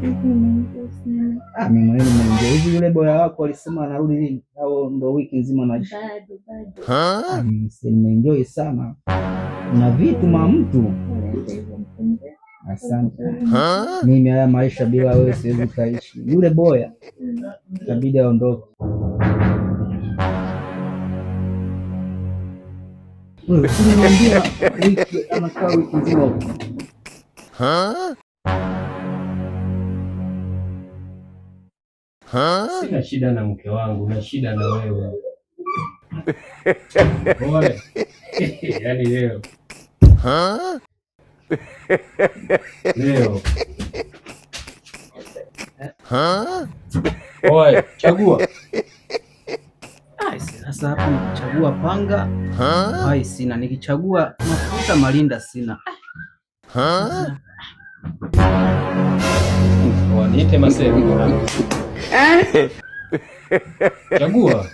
Mimi mwenyewe nimeingia. Hivi yule boya wako alisema anarudi lini? Au ndo wiki nzima naishi? Bado. Mimi nimeenjoy sana. Na vitu mtu. Asante. Mimi haya maisha bila wewe siwezi kaishi. Yule boya itabidi aondoke. Wewe unaniambia wiki anakaa wiki nzima. Sina shida na mke wangu, na shida na wewe. Pole. Yaani leo. Leo. Oe, chagua. Sasa hapa nikichagua panga, sina. Nikichagua mafuta malinda sina. Niite Masego. Chagua.